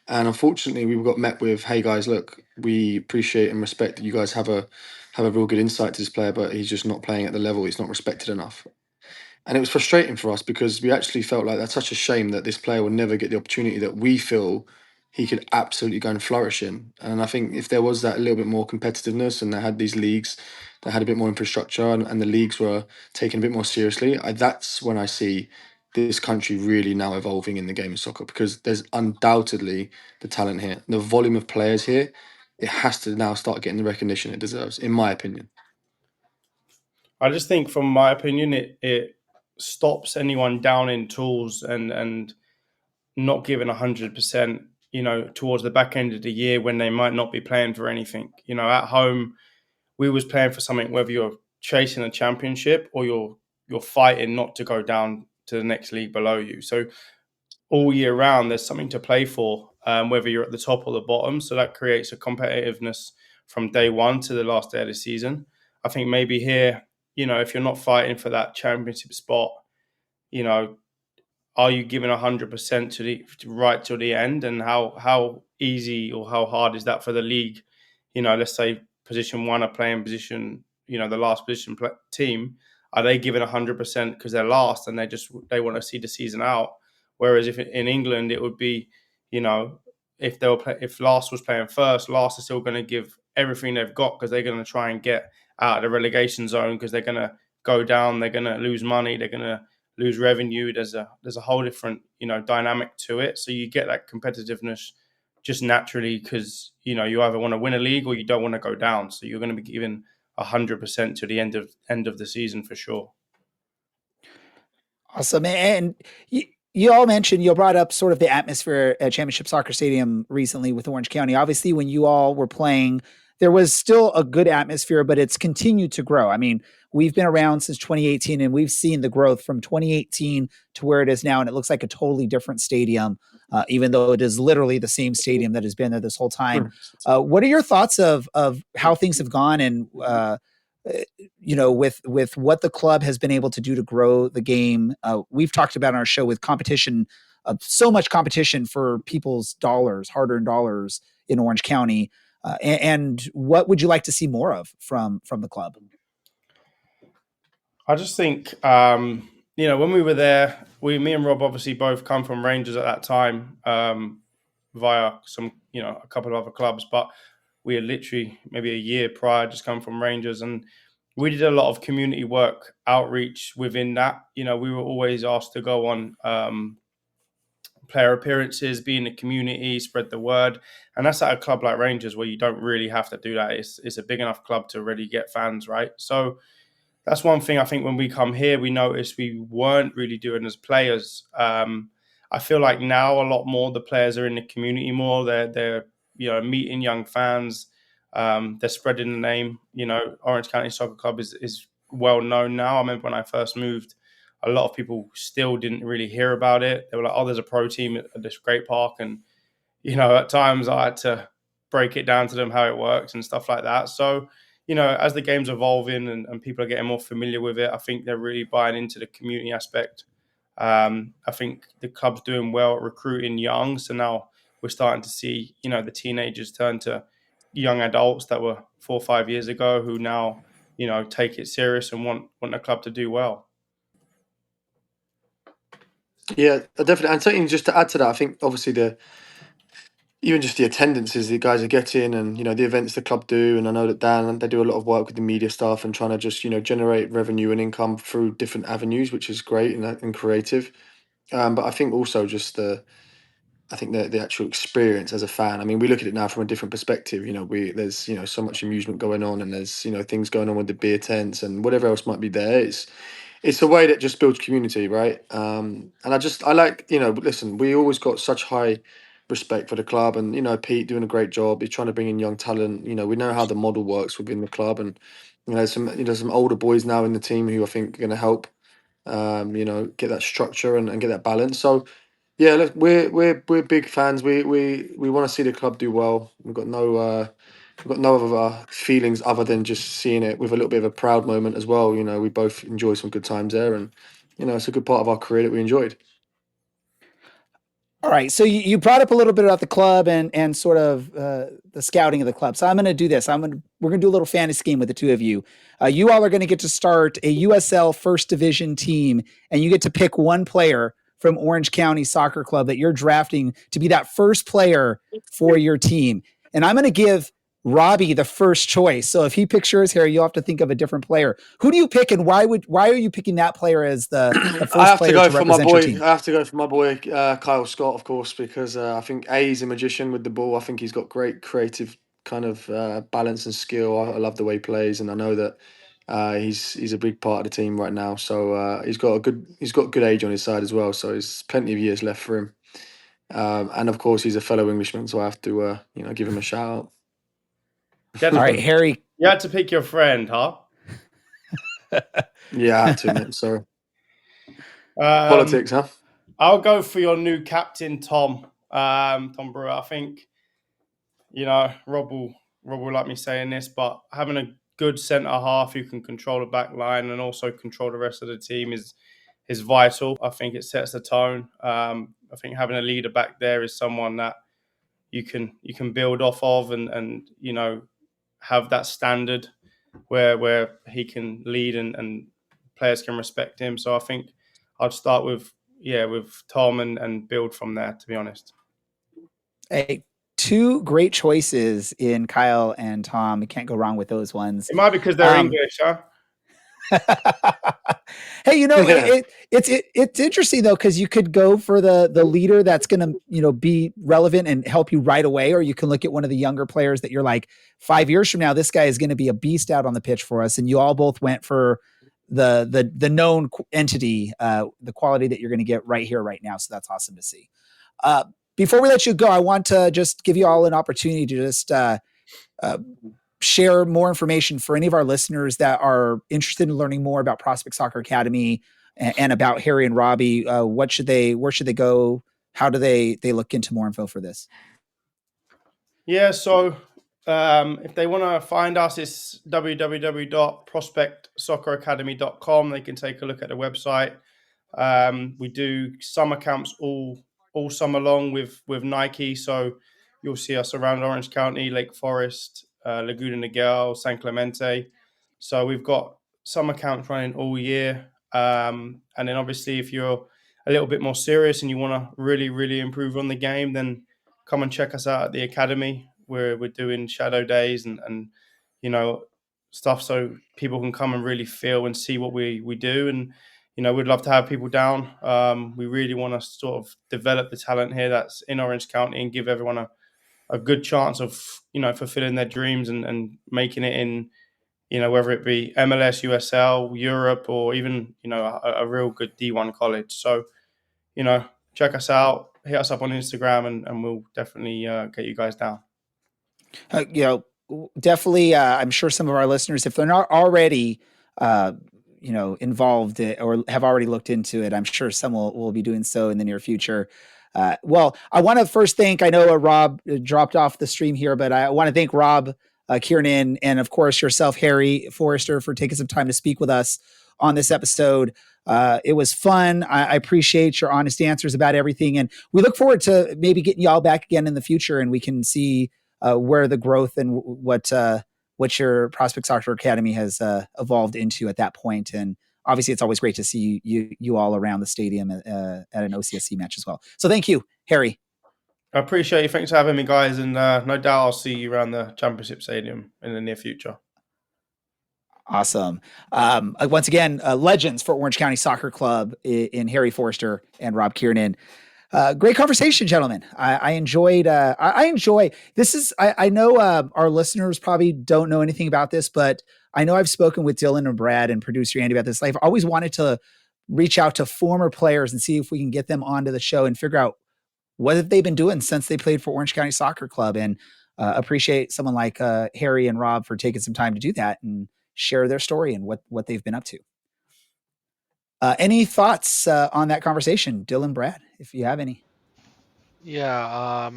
And unfortunately, we got met with, "Hey guys, look, we appreciate and respect that you guys have a real good insight to this player, but he's just not playing at the level. He's not respected enough." And it was frustrating for us because we actually felt like that's such a shame that this player will never get the opportunity that we feel he could absolutely go and flourish in. And I think if there was that a little bit more competitiveness, and they had these leagues that had a bit more infrastructure, and the leagues were taken a bit more seriously, that's when I see this country really now evolving in the game of soccer, because there's undoubtedly the talent here. The volume of players here, it has to now start getting the recognition it deserves, in my opinion. I just think, from my opinion, it stops anyone down in tools and not giving 100%, towards the back end of the year when they might not be playing for anything. At home, we was playing for something, whether you're chasing a championship or you're fighting not to go down to the next league below you. So all year round, there's something to play for, whether you're at the top or the bottom. So that creates a competitiveness from day one to the last day of the season. I think maybe here, if you're not fighting for that championship spot, are you giving 100% to the right till the end? And how easy or how hard is that for the league? Let's say position one are playing position, the last position team. Are they giving 100% because they're last and they want to see the season out? Whereas if in England it would be, if last was playing first, last is still going to give everything they've got because they're going to try and get out of the relegation zone because they're going to go down, they're going to lose money, they're going to lose revenue. There's a whole different dynamic to it. So you get that competitiveness just naturally because you either want to win a league or you don't want to go down. So you're going to be giving 100% to the end of the season for sure. Awesome. And you all mentioned, you brought up sort of the atmosphere at Championship Soccer Stadium recently with Orange County. Obviously, when you all were playing, there was still a good atmosphere, but it's continued to grow. I mean, we've been around since 2018 and we've seen the growth from 2018 to where it is now. And it looks like a totally different stadium, even though it is literally the same stadium that has been there this whole time. What are your thoughts of how things have gone and, with what the club has been able to do to grow the game? We've talked about on our show with competition, so much competition for people's dollars, hard-earned dollars in Orange County. And what would you like to see more of from the club? I just think, when we were there, me and Rob obviously both come from Rangers at that time, via some, a couple of other clubs, but we had literally maybe a year prior just come from Rangers, and we did a lot of community work outreach within that. We were always asked to go on player appearances, be in the community, spread the word. And that's at a club like Rangers where you don't really have to do that. It's a big enough club to really get fans, right? So that's one thing I think when we come here, we noticed we weren't really doing as players. I feel like now a lot more the players are in the community more. They're meeting young fans. They're spreading the name. Orange County Soccer Club is well known now. I remember when I first moved, a lot of people still didn't really hear about it. They were like, "Oh, there's a pro team at this great park," and at times I had to break it down to them how it works and stuff like that. So, as the game's evolving and people are getting more familiar with it, I think they're really buying into the community aspect. I think the club's doing well at recruiting young. So now we're starting to see, the teenagers turn to young adults that were 4 or 5 years ago who now, take it serious and want the club to do well. Yeah, definitely. And something just to add to that, I think obviously even just the attendances the guys are getting and, the events the club do. And I know that Dan, they do a lot of work with the media staff and trying to just, generate revenue and income through different avenues, which is great and creative. But I think also just the actual experience as a fan. I mean, we look at it now from a different perspective. There's, so much amusement going on and there's, things going on with the beer tents and whatever else might be there. It's a way that just builds community, right? And I like, listen, we always got such high respect for the club and, Pete doing a great job. He's trying to bring in young talent. We know how the model works within the club and, some older boys now in the team who I think are going to help, get that structure and get that balance. So, yeah, look, we're big fans. We want to see the club do well. We've got no other feelings other than just seeing it with a little bit of a proud moment as well. We both enjoy some good times there, and it's a good part of our career that we enjoyed. All right. So you brought up a little bit about the club and sort of the scouting of the club. So I'm going to do this. We're going to do a little fantasy game with the two of you. You all are going to get to start a USL First Division team, and you get to pick one player from Orange County Soccer Club that you're drafting to be that first player for your team. And I'm going to give Robbie the first choice. So if he picks yours here, you'll have to think of a different player. Who do you pick, and why are you picking that player as the first player to represent your team? I have to go for my boy Kyle Scott, of course, because I think he's a magician with the ball. I think he's got great creative kind of balance and skill. I love the way he plays, and I know that he's a big part of the team right now. So he's got good age on his side as well. So there's plenty of years left for him. And of course, he's a fellow Englishman, so I have to give him a shout out. All right, Harry. You had to pick your friend, huh? Yeah, I had to, mate. Sorry. Politics, huh? I'll go for your new captain, Tom Brewer. I think, Rob will like me saying this, but having a good centre half who can control the back line and also control the rest of the team is vital. I think it sets the tone. I think having a leader back there is someone that you can build off of and have that standard where he can lead and players can respect him. So I think I'd start with Tom and build from there, to be honest. Hey, two great choices in Kyle and Tom. You can't go wrong with those ones. It might be because they're English, huh? Hey, Yeah. it's interesting though, because you could go for the leader that's going to be relevant and help you right away, or you can look at one of the younger players that you're like 5 years from now, this guy is going to be a beast out on the pitch for us. And you all both went for the known entity, the quality that you're going to get right here, right now. So that's awesome to see. Before we let you go, I want to just give you all an opportunity to just share more information for any of our listeners that are interested in learning more about Prospect Soccer Academy and about Harry and Robbie. Where should they go? How do they look into more info for this? Yeah, so if they want to find us, it's www.prospectsocceracademy.com. They can take a look at the website. We do summer camps all summer long with Nike, so you'll see us around Orange County, Lake Forest, Laguna Niguel, San Clemente. So we've got summer camps running all year. And then obviously if you're a little bit more serious and you want to really, really improve on the game, then come and check us out at the academy where we're doing shadow days and stuff so people can come and really feel and see what we do. And we'd love to have people down. We really want to sort of develop the talent here that's in Orange County and give everyone a good chance of fulfilling their dreams and making it in whether it be MLS, USL, Europe, or even a real good D1 college. So check us out, hit us up on Instagram, and we'll definitely get you guys down. Definitely. I'm sure some of our listeners, if they're not already, involved or have already looked into it, I'm sure some will be doing so in the near future. Well, I want to first thank, I know Rob dropped off the stream here, but I want to thank Rob, Kiernan, and of course yourself, Harry Forrester, for taking some time to speak with us on this episode. It was fun. I appreciate your honest answers about everything. And we look forward to maybe getting y'all back again in the future and we can see where the growth and what your Prospect Soccer Academy has evolved into at that point. And obviously it's always great to see you all around the stadium at an OCSC match as well. So thank you, Harry. I appreciate you. Thanks for having me, guys. And no doubt I'll see you around the Championship Stadium in the near future. Awesome. Once again, legends for Orange County Soccer Club in Harry Forrester and Rob Kiernan. Great conversation, gentlemen. I enjoyed. I enjoy this. I know our listeners probably don't know anything about this, but I know I've spoken with Dylan and Brad and producer Andy about this. I've always wanted to reach out to former players and see if we can get them onto the show and figure out what have they been doing since they played for Orange County Soccer Club. And appreciate someone like Harry and Rob for taking some time to do that and share their story and what they've been up to. Any thoughts on that conversation, Dylan, Brad, if you have any? Yeah,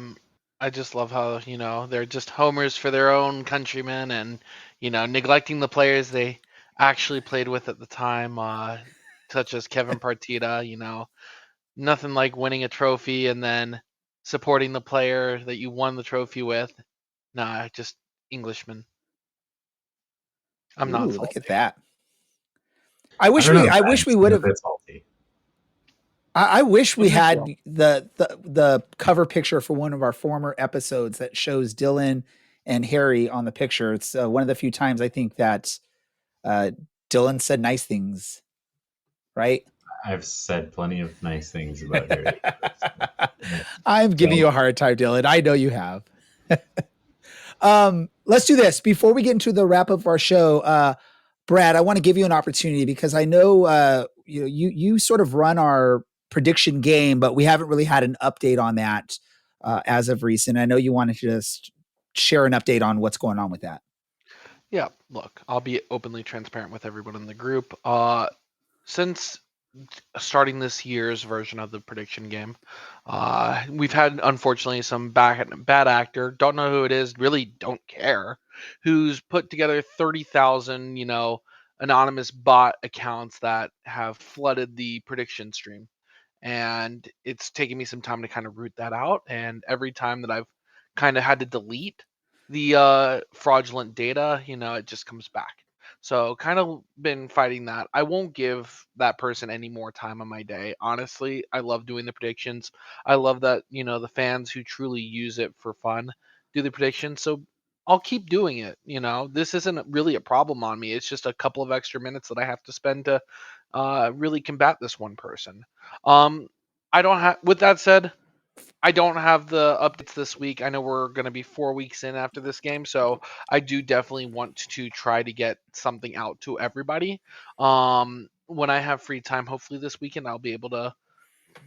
I just love how, they're just homers for their own countrymen and, neglecting the players they actually played with at the time, such as Kevin Partita, nothing like winning a trophy and then supporting the player that you won the trophy with. Nah, just Englishmen. I'm not salty. Look at that. I wish we would have. I wish we had the cover picture for one of our former episodes that shows Dylan and Harry on the picture. It's one of the few times I think that Dylan said nice things, right? I've said plenty of nice things about Harry. I'm giving you a hard time, Dylan. I know you have. Let's do this before we get into the wrap up of our show. Brad, I want to give you an opportunity because I know you sort of run our prediction game, but we haven't really had an update on that as of recent. I know you wanted to just share an update on what's going on with that. Yeah, look, I'll be openly transparent with everyone in the group. Since starting this year's version of the prediction game, we've had, unfortunately, some bad actor, don't know who it is, really don't care, who's put together 30,000, anonymous bot accounts that have flooded the prediction stream. And it's taken me some time to kind of root that out. And every time that I've kind of had to delete the fraudulent data, it just comes back. So kind of been fighting that. I won't give that person any more time on my day. Honestly, I love doing the predictions. I love that, the fans who truly use it for fun do the predictions. So I'll keep doing it. This isn't really a problem on me. It's just a couple of extra minutes that I have to spend to really combat this one person. I don't have, with that said, I don't have the updates this week. I know we're going to be 4 weeks in after this game, so I do definitely want to try to get something out to everybody. When I have free time, hopefully this weekend, I'll be able to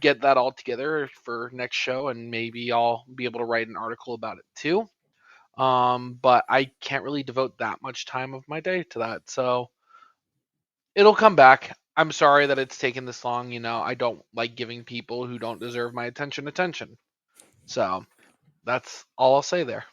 get that all together for next show, and maybe I'll be able to write an article about it too. But I can't really devote that much time of my day to that, so it'll come back. I'm sorry that it's taken this long. I don't like giving people who don't deserve my attention. So that's all I'll say there.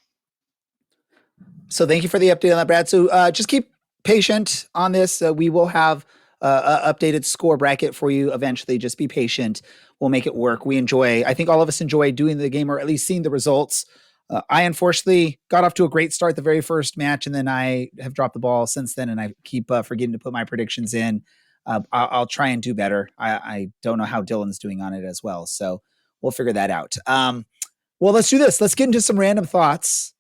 So thank you for the update on that, Brad. So just keep patient on this. We will have an updated score bracket for you eventually. Just be patient. We'll make it work. I think all of us enjoy doing the game, or at least seeing the results. I unfortunately got off to a great start the very first match, and then I have dropped the ball since then, and I keep forgetting to put my predictions in. I'll try and do better. I don't know how Dylan's doing on it as well, so we'll figure that out. Well, let's do this. Let's get into some random thoughts.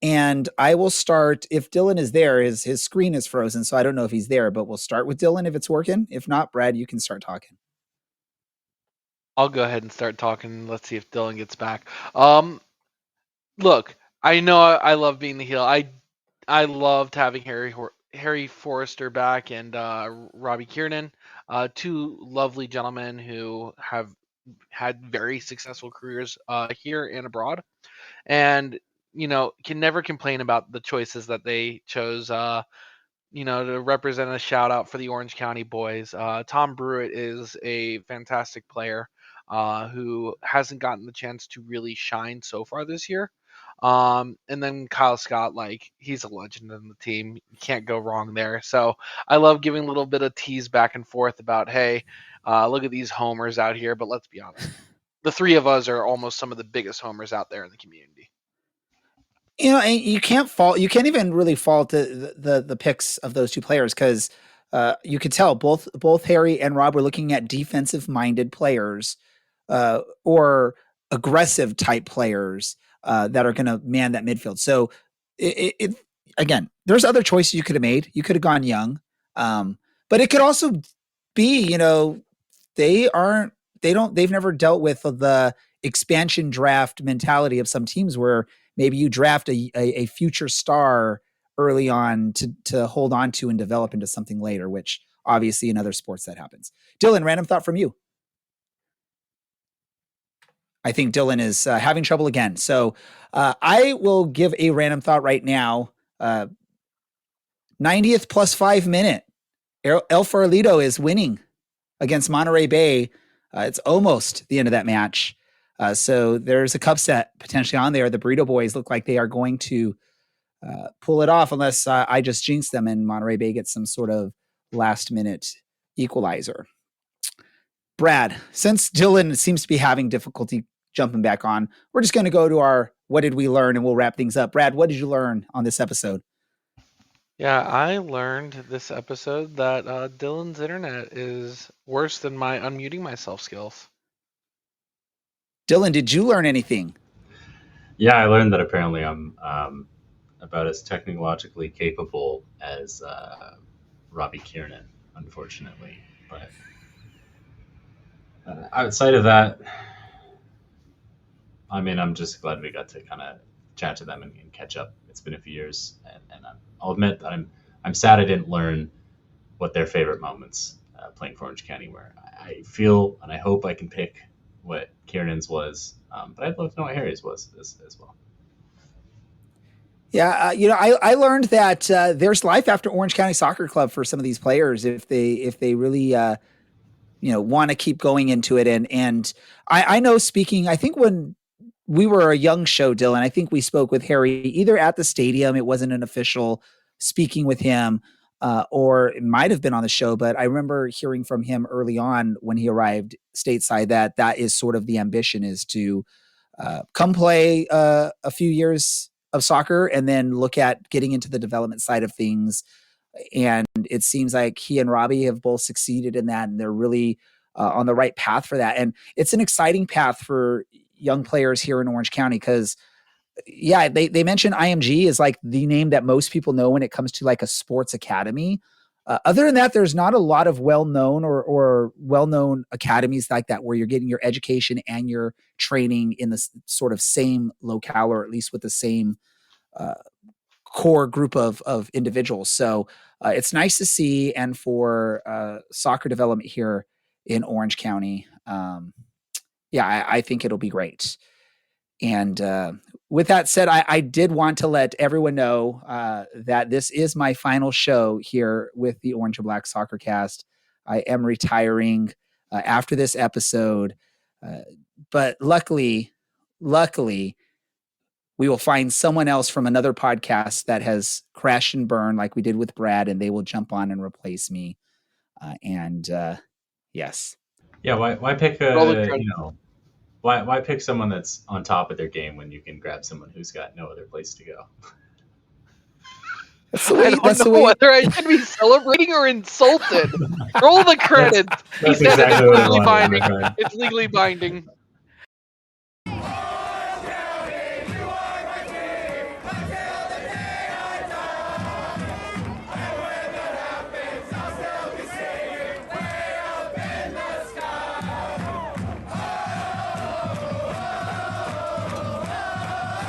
And I will start, if Dylan is there, his screen is frozen, so I don't know if he's there, but we'll start with Dylan if it's working. If not, Brad, you can start talking. I'll go ahead and start talking. Let's see if Dylan gets back. Look, I know I love being the heel. I loved having Harry Forrester back and Robbie Kiernan, two lovely gentlemen who have had very successful careers here and abroad, and can never complain about the choices that they chose. To represent a shout out for the Orange County boys. Tom Brewitt is a fantastic player who hasn't gotten the chance to really shine so far this year. And then Kyle Scott, he's a legend in the team. You can't go wrong there. So I love giving a little bit of tease back and forth about, hey, look at these homers out here. But let's be honest, the three of us are almost some of the biggest homers out there in the community. And you can't even really fault the picks of those two players, because you could tell both Harry and Rob were looking at defensive minded players or aggressive type players that are going to man that midfield. So again, there's other choices you could have made. You could have gone young, but it could also be, they've never dealt with the expansion draft mentality of some teams where maybe you draft a future star early on to hold on to and develop into something later, which obviously in other sports that happens. Dylan, random thought from you. I think Dylan is having trouble again. So I will give a random thought right now. 90th plus 5 minute. El Farolito is winning against Monterey Bay. It's almost the end of that match. So there's a cup set potentially on there. The Burrito Boys look like they are going to pull it off, unless I just jinx them and Monterey Bay gets some sort of last minute equalizer. Brad, since Dylan seems to be having difficulty jumping back on, we're just going to go to our what did we learn, and we'll wrap things up. Brad, what did you learn on this episode? Yeah, I learned this episode that Dylan's internet is worse than my unmuting myself skills. Dylan, did you learn anything? Yeah, I learned that apparently I'm about as technologically capable as Robbie Kiernan, unfortunately. But outside of that, I mean, I'm just glad we got to kind of chat to them and catch up. It's been a few years, and I'll admit that I'm sad I didn't learn what their favorite moments playing for Orange County were. I feel and I hope I can pick what Kiernan's was, but I'd love to know what Harry's was as well. Yeah, I learned that there's life after Orange County Soccer Club for some of these players if they really want to keep going into it. And I know, speaking, I think when we were a young show, Dylan, I think we spoke with Harry either at the stadium. It wasn't an official speaking with him, or it might have been on the show, but I remember hearing from him early on when he arrived stateside that is sort of the ambition, is to come play a few years of soccer and then look at getting into the development side of things And it seems like he and Robbie have both succeeded in that, and they're really on the right path for that. And it's an exciting path for young players here in Orange County because, yeah, they mentioned IMG is like the name that most people know when it comes to like a sports academy. Other than that, there's not a lot of well-known or well-known academies like that where you're getting your education and your training in the sort of same locale, or at least with the same core group of individuals. So it's nice to see, and for soccer development here in Orange County, I think it'll be great. And with that said, I did want to let everyone know that this is my final show here with the Orange and Black Soccer Cast. I am retiring after this episode, but luckily, we will find someone else from another podcast that has crashed and burned like we did with Brad, and they will jump on and replace me. Yes. Yeah, why pick why pick someone that's on top of their game when you can grab someone who's got no other place to go? I don't know whether I should be celebrating or insulted. Roll the credits. That's He said exactly it's what I legally wanted, binding. my friend. It's legally binding.